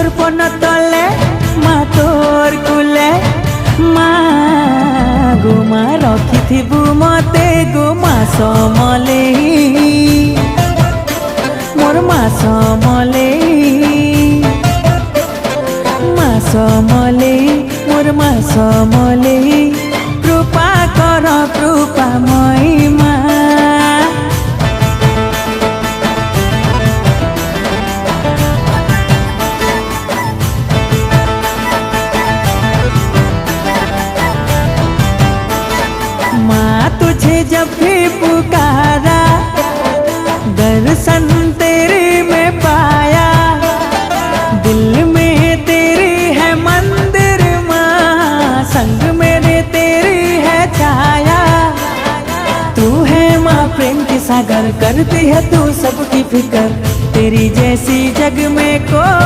तोर पन तले माँ तोर कुले माँ गो माँ रखिथिबु मते गो माँ समलेई मोर माँ समलेई माँ समलेई मोर माँ समलेई कृपा कर कृपामयी माँ। माँ तुझे जब भी पुकारा दर्शन तेरे में पाया दिल में तेरी है मंदिर माँ संग मेरे तेरी है छाया तू है माँ प्रेम के सागर करती है तू सबकी फिक्र तेरी जैसी जग में को